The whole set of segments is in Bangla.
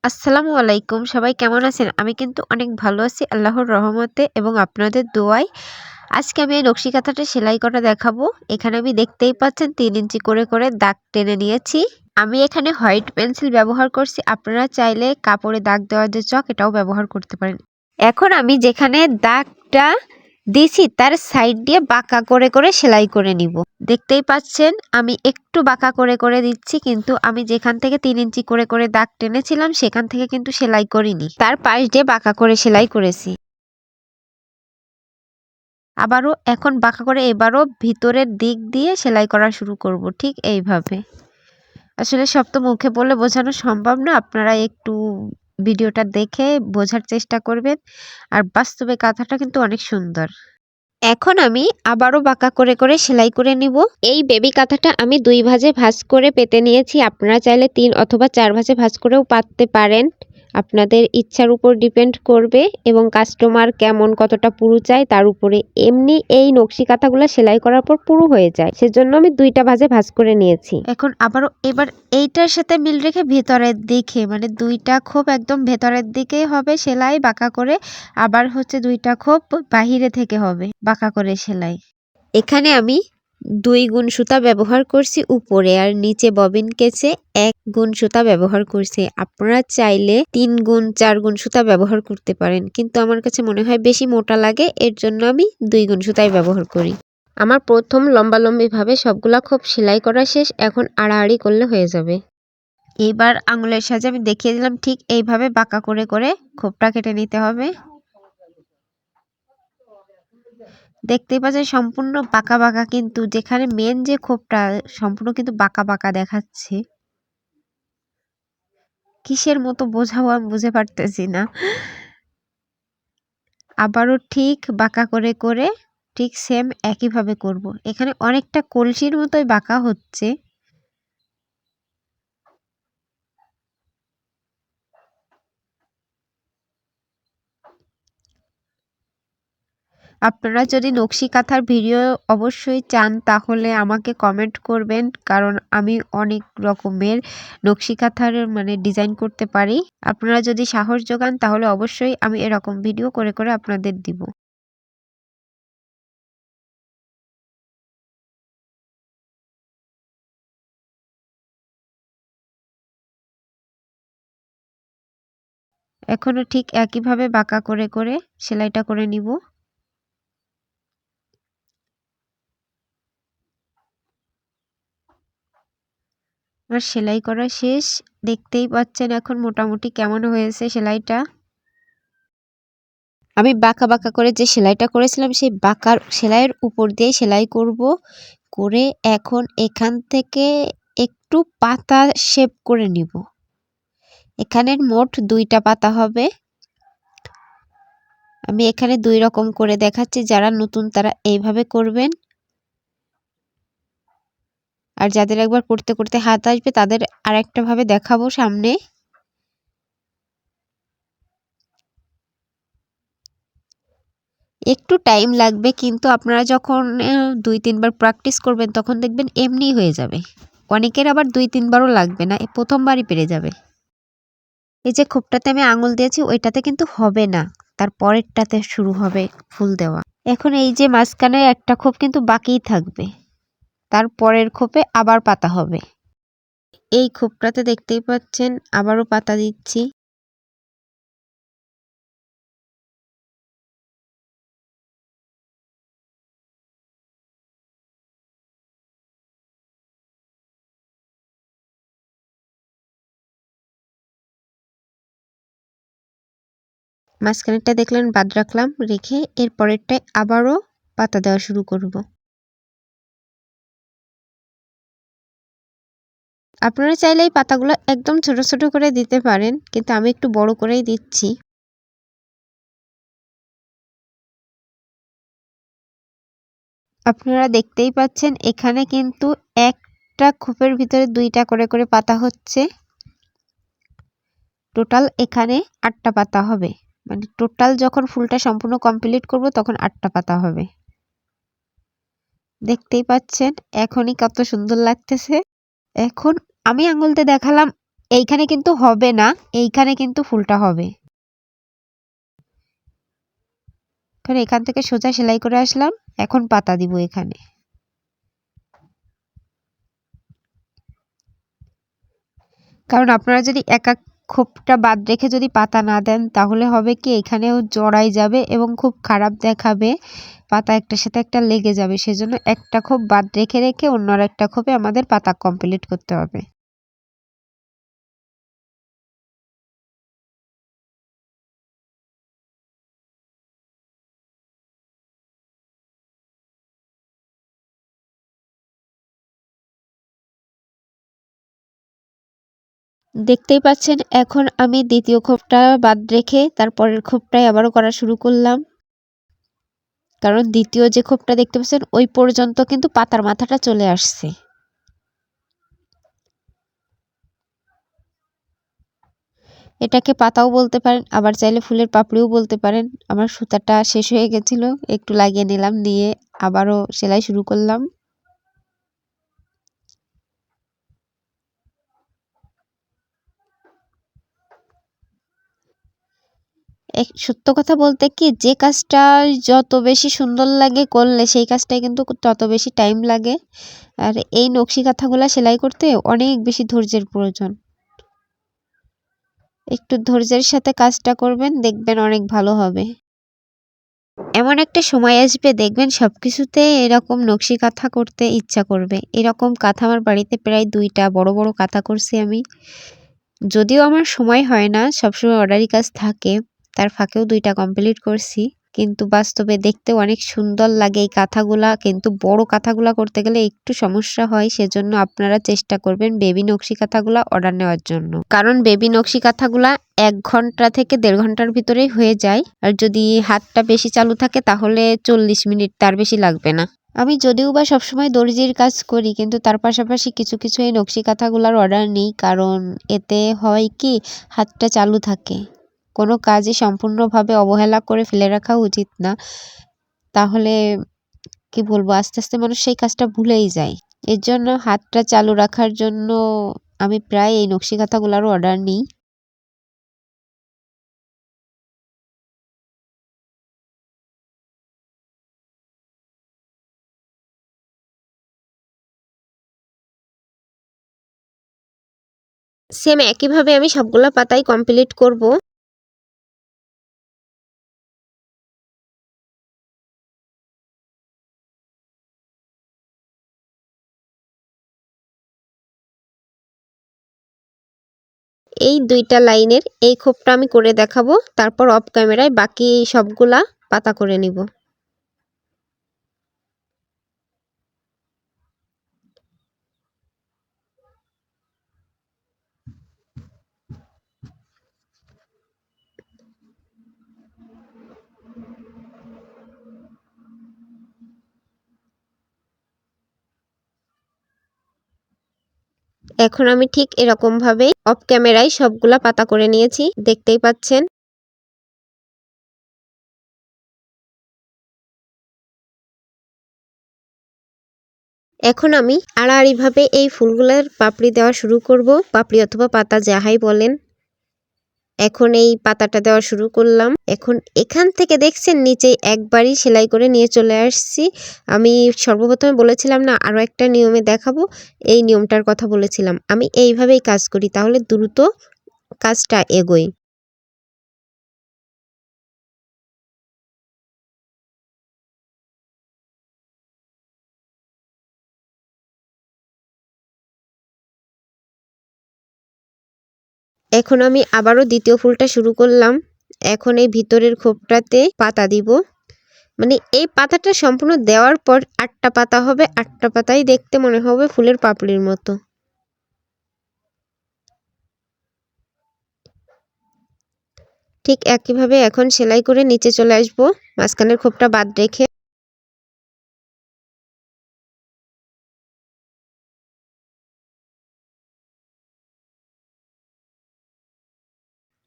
আসসালামু আলাইকুম। সবাই কেমন আছেন? আমি কিন্তু অনেক ভালো আছি আল্লাহর রহমতে এবং আপনাদের দোয়ায়। আজকে আমি এই নকশি কাঁথাটা সেলাই করা দেখাবো। এখানে আমি দেখতেই পাচ্ছেন ৩ ইঞ্চি করে দাগ টেনে নিয়েছি। আমি এখানে হোয়াইট পেন্সিল ব্যবহার করছি। আপনারা চাইলে কাপড়ে দাগ দেওয়ার যে চক এটাও ব্যবহার করতে পারেন। এখন আমি যেখানে দাগটা দিছি তার সাইড দিয়ে বাঁকা করে সেলাই করে নিব। দেখতেই পাচ্ছেন আমি একটু বাঁকা করে দিচ্ছি, কিন্তু আমি যেখান থেকে ৩ ইঞ্চি করে দাগ টেনেছিলাম সেখান থেকে কিন্তু সেলাই করিনি, তার পাশ দিয়ে বাঁকা করে সেলাই করেছি। আবারও এখন বাঁকা করে এবারও ভিতরের দিক দিয়ে সেলাই করা শুরু করব, ঠিক এইভাবে। আসলে সব তো মুখে বলে বোঝানো সম্ভব না, আপনারা একটু ভিডিওটা দেখে বোঝার চেষ্টা করবেন। আর বাস্তবে কাঁথাটা কিন্তু অনেক সুন্দর। এখন আমি আবারও বাঁকা করে সেলাই করে নিব। এই বেবি কাঁথাটা আমি 2 ভাঁজে ভাঁজ করে পেতে নিয়েছি। আপনারা চাইলে 3 অথবা 4 ভাঁজে ভাঁজ করেও পাততে পারেন, আপনাদের ইচ্ছার উপর ডিপেন্ড করবে এবং কাস্টমার কেমন কতটা পুরু চায় তার উপরে। এমনি এই নকশি কাঁথাগুলো সেলাই করার পর পুরু হয়ে যায়, সেজন্য আমি 2টা ভাঁজে ভাঁজ করে নিয়েছি। এখন আবারও এবার এইটার সাথে মিল রেখে ভেতরের দিকে, মানে 2টা খোপ একদম ভেতরের দিকে হবে সেলাই বাঁকা করে, আবার হচ্ছে 2টা খোপ বাহিরে থেকে হবে বাঁকা করে সেলাই। এখানে আমি 2 গুণ সুতা ব্যবহার করছি উপরে, আর নিচে ববিন কেচে 1 গুণ সুতা ব্যবহার করছি। আপনারা চাইলে 3 গুণ 4 গুণ সুতা ব্যবহার করতে পারেন, কিন্তু আমার কাছে মনে হয় বেশি মোটা লাগে, এর জন্য আমি 2 গুণ সুতাই ব্যবহার করি। আমার প্রথম লম্বালম্বি ভাবে সবগুলা খোপ সেলাই করা শেষ, এখন আড়াআড়ি করলে হয়ে যাবে। এবার আঙুলের সাহায্যে আমি দেখিয়ে দিলাম, ঠিক এইভাবে বাঁকা করে খোপটা কেটে নিতে হবে। দেখতেই পাচ্ছেন সম্পূর্ণ বাঁকা, কিন্তু যেখানে মেন যে খোপটা সম্পূর্ণ কিন্তু বাঁকা দেখাচ্ছে। কিসের মতো বোঝাবো আমি বুঝে পারতেছি না। আবারও ঠিক বাঁকা করে ঠিক সেম একইভাবে করব। এখানে অনেকটা কলসির মতোই বাঁকা হচ্ছে। আপনারা যদি নকশি কাঁথার ভিডিও অবশ্যই চান তাহলে আমাকে কমেন্ট করবেন, কারণ আমি অনেক রকমের নকশি কাঁথার ডিজাইন করতে পারি। আপনারা যদি সাহস যোগান তাহলে অবশ্যই আমি এরকম ভিডিও করে আপনাদের দিব। এখনো ঠিক একইভাবে বাঁকা করে সেলাইটা করে নিব। আমার সেলাই করা শেষ, দেখতেই পাচ্ছেন এখন মোটামুটি কেমন হয়েছে সেলাইটা। আমি বাঁকা করে যে সেলাইটা করেছিলাম সেই বাঁকা সেলাইয়ের উপর দিয়ে সেলাই করব, করে এখন এখান থেকে একটু পাতা শেপ করে নিব। এখানের মোট 2টা পাতা হবে। আমি এখানে 2 রকম করে দেখাচ্ছি, যারা নতুন তারা এইভাবে করবেন, আর যাদের একবার করতে হাত আসবে তাদের আরেকটা ভাবে দেখাবো সামনে। একটু টাইম লাগবে, কিন্তু আপনারা যখন 2-3 বার প্র্যাকটিস করবেন তখন দেখবেন এমনিই হয়ে যাবে। অনেকের আবার 2-3 বারও লাগবে না, প্রথমবারই পেরে যাবে। এই যে খোপটাতে আমি আঙুল দিয়েছি ওইটাতে কিন্তু হবে না, তার পরেরটাতে শুরু হবে ফুল দেওয়া। এখন এই যে মাঝখানে একটা খোপ কিন্তু বাকিই থাকবে, তার পরের খোপে আবার পাতা হবে। এই খোপটাতে দেখতেই পাচ্ছেন আবারও পাতা দিচ্ছি। মাঝখানেরটা দেখলেন বাদ রাখলাম, রেখে এর পরেরটায় আবারও পাতা দেওয়া শুরু করব। আপনারা চাইলে এই পাতাগুলো একদম ছোট করে দিতে পারেন, কিন্তু আমি একটু বড় করেই দিচ্ছি। আপনারা দেখতেই পাচ্ছেন এখানে কিন্তু একটা খোপের ভিতরে 2টা করে পাতা হচ্ছে। টোটাল এখানে 8টা পাতা হবে, মানে টোটাল যখন ফুলটা সম্পূর্ণ কমপ্লিট করব তখন 8টা পাতা হবে। দেখতেই পাচ্ছেন এখনই কত সুন্দর লাগতেছে। এখন আমি আঙুল দিয়ে দেখালাম এইখানে কিন্তু হবে না, এইখানে কিন্তু ফুলটা হবে। কারণ এখান থেকে সোজা সেলাই করে আসলাম, এখন পাতা দিব এখানে। কারণ আপনারা যদি এক এক খোপটা বাদ রেখে যদি পাতা না দেন তাহলে হবে কি এখানেও জড়াই যাবে এবং খুব খারাপ দেখাবে, পাতা একটার সাথে একটা লেগে যাবে। সেজন্য একটা খোপ বাদ রেখে রেখে অন্য একটা খোপে আমাদের পাতা কমপ্লিট করতে হবে। দেখতেই পাচ্ছেন এখন আমি দ্বিতীয় খোপটা বাদ রেখে তারপরের খোপটাই আবারও করা শুরু করলাম। কারণ দ্বিতীয় যে খোপটা দেখতে পাচ্ছেন ওই পর্যন্ত কিন্তু পাতার মাথাটা চলে আসছে। এটাকে পাতাও বলতে পারেন, আবার চাইলে ফুলের পাপড়িও বলতে পারেন। আমার সুতাটা শেষ হয়ে গেছিল, একটু লাগিয়ে নিলাম, নিয়ে আবারও সেলাই শুরু করলাম। সত্য কথা বলতে কি, যে কাজটা যত বেশি সুন্দর লাগে করলে সেই কাজটাই কিন্তু তত বেশি টাইম লাগে। আর এই নকশি কাঁথাগুলা সেলাই করতে অনেক বেশি ধৈর্যের প্রয়োজন। একটু ধৈর্যের সাথে কাজটা করবেন, দেখবেন অনেক ভালো হবে। এমন একটা সময় আসবে দেখবেন সবকিছুতে এরকম নকশি কাঁথা করতে ইচ্ছা করবে। এরকম কাঁথা আমার বাড়িতে প্রায় 2টা বড় বড় কাঁথা করছি আমি। যদিও আমার সময় হয় না, সবসময় অর্ডারি কাজ থাকে, তার ফাঁকেও 2টা কমপ্লিট করছি। কিন্তু বাস্তবে দেখতেও অনেক সুন্দর লাগে এই কাঁথাগুলা। কিন্তু বড় কাঁথাগুলা করতে গেলে একটু সমস্যা হয়, সেজন্য আপনারা চেষ্টা করবেন বেবি নকশি কাঁথাগুলা অর্ডার নেওয়ার জন্য। কারণ বেবি নকশি কাঁথাগুলা 1 ঘন্টা থেকে 1.5 ঘন্টার ভিতরেই হয়ে যায়। আর যদি হাতটা বেশি চালু থাকে তাহলে 40 মিনিট, তার বেশি লাগবে না। আমি যদিও বা সবসময় দর্জির কাজ করি, কিন্তু তার পাশাপাশি কিছু কিছু এই নকশি কাঁথাগুলার অর্ডার নিই। কারণ এতে হয় কি, হাতটা চালু থাকে। কোনো কাজই সম্পূর্ণভাবে অবহেলা করে ফেলে রাখা উচিত না। তাহলে কি বলবো, আস্তে আস্তে মানুষ সেই কাজটা ভুলেই যায়। এর জন্য হাতটা চালু রাখার জন্য আমি প্রায় এই নকশি কাঁথাগুলারও অর্ডার নিই। সেম একইভাবে আমি সবগুলা পাতাই কমপ্লিট করব। এই 2টা লাইনের এই খোপটা আমি করে দেখাবো, তারপর অফ ক্যামেরায় বাকি সবগুলা পাতা করে নিব। এখন আমি ঠিক এরকম ভাবে অফ ক্যামেরায় সবগুলা পাতা করে নিয়েছি, দেখতেই পাচ্ছেন। এখন আমি আড়াআড়িভাবে এই ফুলগুলার পাপড়ি দেওয়া শুরু করব, পাপড়ি অথবা পাতা যাহাই বলেন। এখন এই পাতাটা দেওয়া শুরু করলাম। এখন এখান থেকে দেখছেন নিচে একবারই সেলাই করে নিয়ে চলে আসছি। আমি সর্বপ্রথমে বলেছিলাম না আরও একটা নিয়মে দেখাবো, এই নিয়মটার কথা বলেছিলাম। আমি এইভাবেই কাজ করি, তাহলে দ্রুত কাজটা এগোয়। এখন আমি আবারও দ্বিতীয় ফুলটা শুরু করলাম। এখন এই ভিতরের খোপটাতে পাতা দিব। মানে এই পাতাটা সম্পূর্ণ দেওয়ার পর 8টা পাতা হবে, 8টা পাতাই দেখতে মনে হবে ফুলের পাপড়ির মতো। ঠিক একইভাবে এখন সেলাই করে নিচে চলে আসব, মাঝখানের খোপটা বাদ রেখে।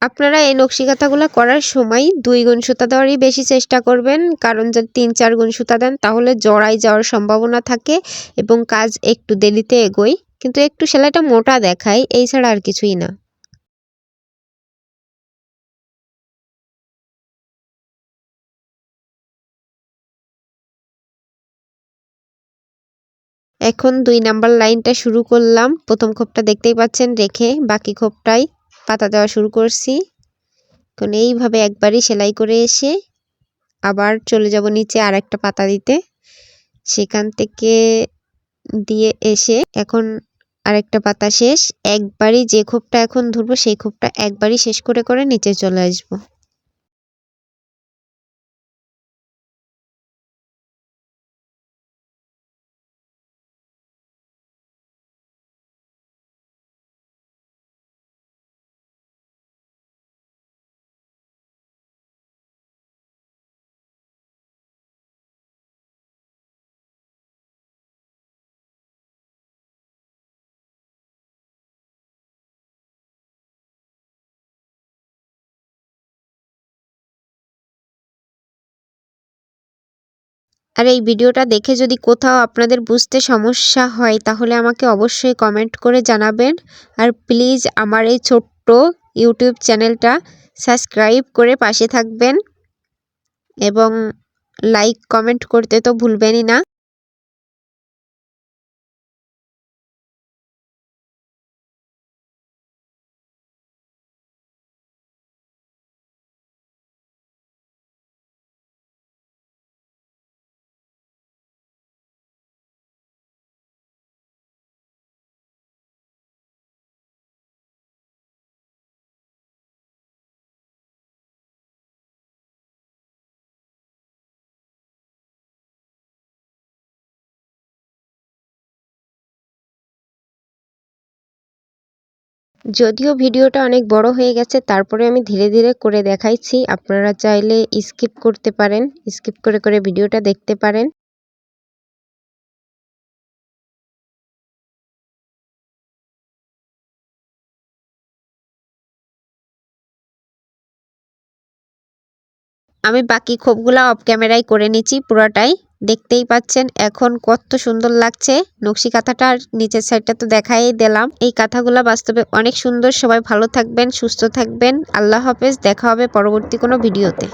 আপনারা এই নকশি কাঁথাগুলো করার সময় 2 গুণ সুতা দেওয়ারই বেশি চেষ্টা করবেন। কারণ যদি 3-4 গুণ সুতা দেন তাহলে জড়াই যাওয়ার সম্ভাবনা থাকে এবং কাজ একটু দেরিতে এগোয়। কিন্তু একটু সেলাইটা মোটা দেখায়, এই ছাড়া আর কিছুই না। এখন 2 নাম্বার লাইনটা শুরু করলাম। প্রথম খোপটা দেখতেই পাচ্ছেন রেখে বাকি খোপটায় পাতা দেওয়া শুরু করছি। এখন এইভাবে একবারই সেলাই করে এসে আবার চলে যাব নিচে আরেকটা পাতা দিতে। সেখান থেকে দিয়ে এসে এখন আরেকটা পাতা শেষ। একবারই যে খোপটা এখন ধরবো সেই খোপটা একবারই শেষ করে করে নিচে চলে আসবো। আর এই ভিডিওটা দেখে যদি কোথাও আপনাদের বুঝতে সমস্যা হয় তাহলে আমাকে অবশ্যই কমেন্ট করে জানাবেন। আর প্লিজ আমার এই ছোট্ট ইউটিউব চ্যানেলটা সাবস্ক্রাইব করে পাশে থাকবেন এবং লাইক কমেন্ট করতে তো ভুলবেনই না। যদিও ভিডিওটা অনেক বড় হয়ে গেছে তারপরে আমি ধীরে ধীরে করে দেখাইছি, আপনারা চাইলে স্কিপ করতে পারেন, স্কিপ করে করে ভিডিওটা দেখতে পারেন। আমি বাকি খোপগুলা অফ ক্যামেরায় করে নিচ্ছি পুরাটাই, দেখতেই পাচ্ছেন এখন কত সুন্দর লাগছে। নকশি কাঁথাটার নিচের সাইডটা তো দেখাই দিলাম। এই কাঁথাগুলা বাস্তবে অনেক সুন্দর। সবাই ভালো থাকবেন, সুস্থ থাকবেন। আল্লাহ হাফেজ, দেখা হবে পরবর্তী কোনো ভিডিওতে।